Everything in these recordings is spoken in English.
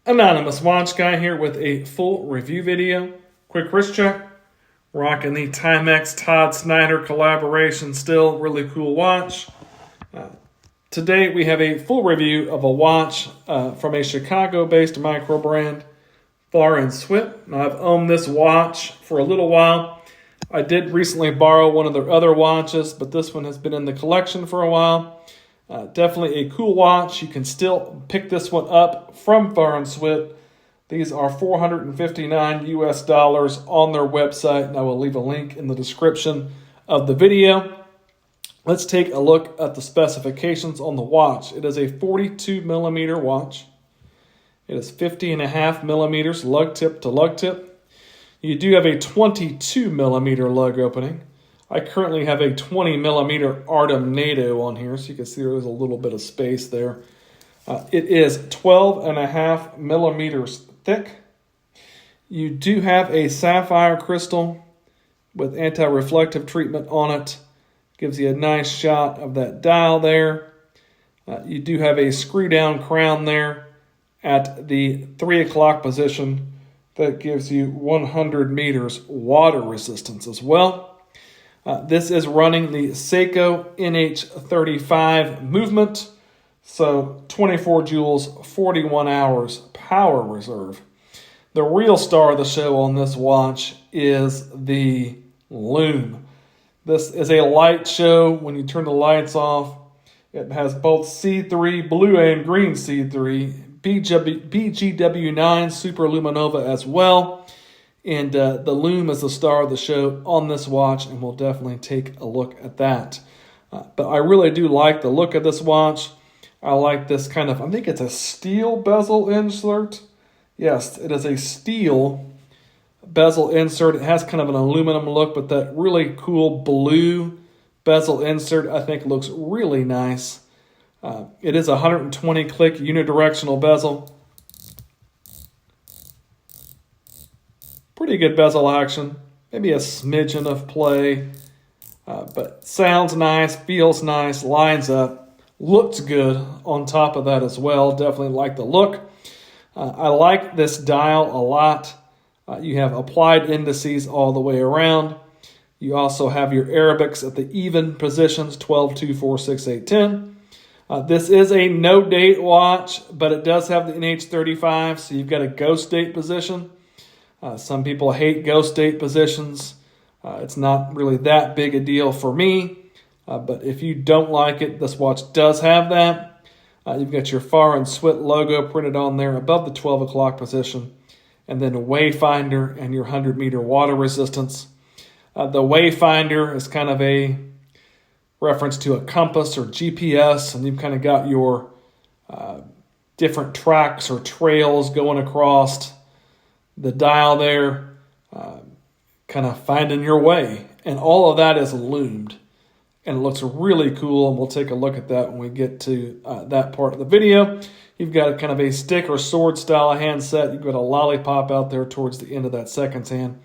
Anonymous Watch Guy here with a full review video. Quick wrist check. Rocking the Timex Todd Snyder collaboration still. Really cool watch. Today we have a full review of a watch from a Chicago-based micro brand, Farr Swit. Now, I've owned this watch for a little while. I did recently borrow one of their other watches, but this one has been in the collection for a while. Definitely a cool watch. You can still pick this one up from Farr Swit. These are $459 US on their website, and I will leave a link in the description of the video. Let's take a look at the specifications on the watch. It is a 42 millimeter watch. It is 50.5 millimeters lug tip to lug tip. You do have a 22 millimeter lug opening. I currently have a 20 millimeter Artem NATO on here, so you can see there is a little bit of space there. It is 12.5 millimeters thick. You do have a sapphire crystal with anti-reflective treatment on it. Gives you a nice shot of that dial there. You do have a screw down crown there at the 3 o'clock position that gives you 100 meters water resistance as well. This is running the Seiko NH35 movement, so 24 joules, 41 hours power reserve. The real star of the show on this watch is the Lume. This is a light show. When you turn the lights off, it has both C3, blue and green C3, BGW9 Super Luminova as well. And the Lume is the star of the show on this watch, and we'll definitely take a look at that. But I really do like the look of this watch. I like this kind of, I think it's a steel bezel insert. Yes, it is a steel bezel insert. It has kind of an aluminum look, but that really cool blue bezel insert I think looks really nice. It is a 120 click unidirectional bezel. Pretty good bezel action, maybe a smidgen of play, but sounds nice, feels nice, lines up, looks good on top of that as well. Definitely like the look. I like this dial a lot. You have applied indices all the way around. You also have your Arabics at the even positions, 12, 2, 4, 6, 8, 10. This is a no date watch, but it does have the NH35, so you've got a ghost date position. Some people hate ghost date positions. It's not really that big a deal for me, but if you don't like it, this watch does have that. You've got your Farr Swit logo printed on there above the 12 o'clock position, and then a Wayfinder and your 100 meter water resistance. The Wayfinder is kind of a reference to a compass or GPS, and you've kind of got your different tracks or trails going across the dial there, kind of finding your way. And all of that is loomed. And it looks really cool, and we'll take a look at that when we get to that part of the video. You've got kind of a stick or sword style handset. You've got a lollipop out there towards the end of that seconds hand.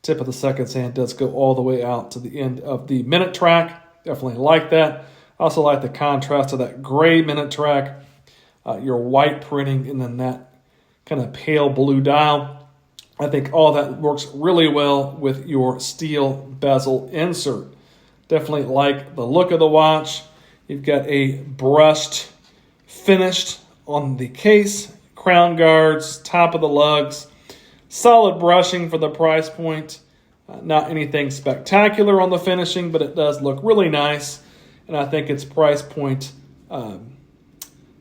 Tip of the seconds hand does go all the way out to the end of the minute track. Definitely like that. I also like the contrast of that gray minute track, your white printing, and then that kind of pale blue dial. I think all that works really well with your steel bezel insert. Definitely like the look of the watch. You've got a brushed finished on the case, crown guards, top of the lugs. Solid brushing for the price point. Not anything spectacular on the finishing, but it does look really nice. And I think its price point,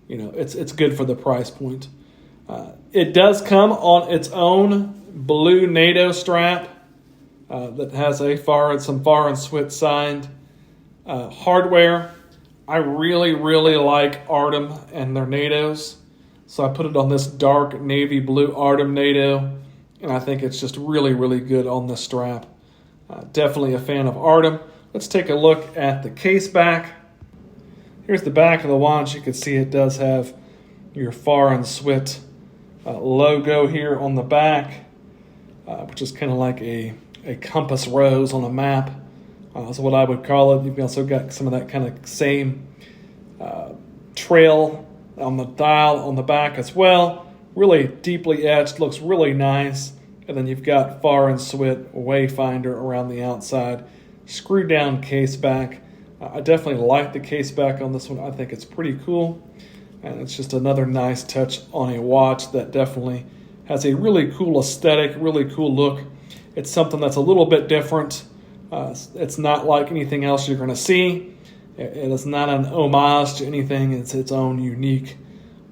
it's good for the price point. It does come on its own blue NATO strap that has some Farr Swit signed hardware. I really, really like Artem and their NATOs. So I put it on this dark navy blue Artem NATO, and I think it's just really, really good on this strap. Definitely a fan of Artem. Let's take a look at the case back. Here's the back of the watch. You can see it does have your Farr Swit logo here on the back, which is kind of like a compass rose on a map. Is what I would call it. You've also got some of that kind of same trail on the dial on the back as well. really deeply etched, looks really nice. And then you've got Farr Swit Wayfinder around the outside. Screw down case back. I definitely like the case back on this one. I think it's pretty cool. And it's just another nice touch on a watch that definitely has a really cool aesthetic, really cool look. It's something that's a little bit different. It's not like anything else you're going to see. It is not an homage to anything. It's its own unique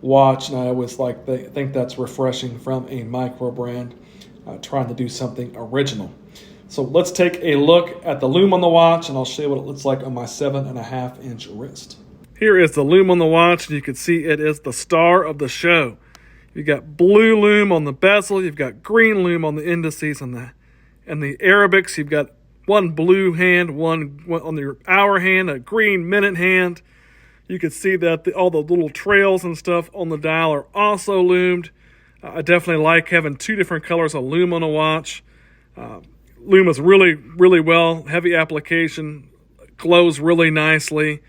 watch, and I always think that's refreshing from a micro brand trying to do something original. So let's take a look at the lume on the watch, and I'll show you what it looks like on my 7.5-inch wrist. Here is the lume on the watch, and you can see it is the star of the show. You've got blue lume on the bezel, you've got green lume on the indices and the Arabics. You've got one blue hand, one on your hour hand, a green minute hand. You can see that all the little trails and stuff on the dial are also lumed. I definitely like having two different colors of lume on a watch. Lume is really, really well, heavy application, glows really nicely.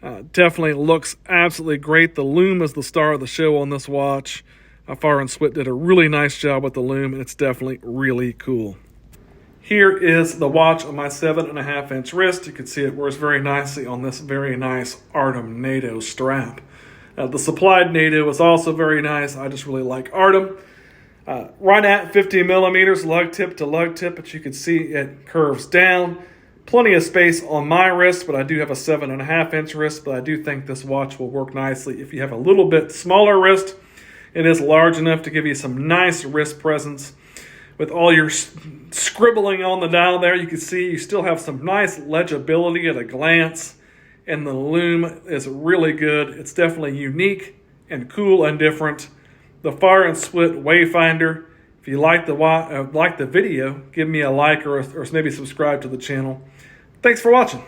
Definitely looks absolutely great. The lume is the star of the show on this watch. Farr Swit did a really nice job with the lume, and it's definitely really cool. Here is the watch on my 7.5-inch wrist. You can see it wears very nicely on this very nice Artem NATO strap. The supplied NATO is also very nice. I just really like Artem. Right at 50 millimeters lug tip to lug tip, but you can see it curves down. Plenty of space on my wrist, but I do have a 7.5-inch wrist, but I do think this watch will work nicely. If you have a little bit smaller wrist, it is large enough to give you some nice wrist presence. With all your scribbling on the dial there, you can see you still have some nice legibility at a glance. And the lume is really good. It's definitely unique and cool and different. The Farr Swit Wayfinder. If you like the video, give me a like or maybe subscribe to the channel. Thanks for watching.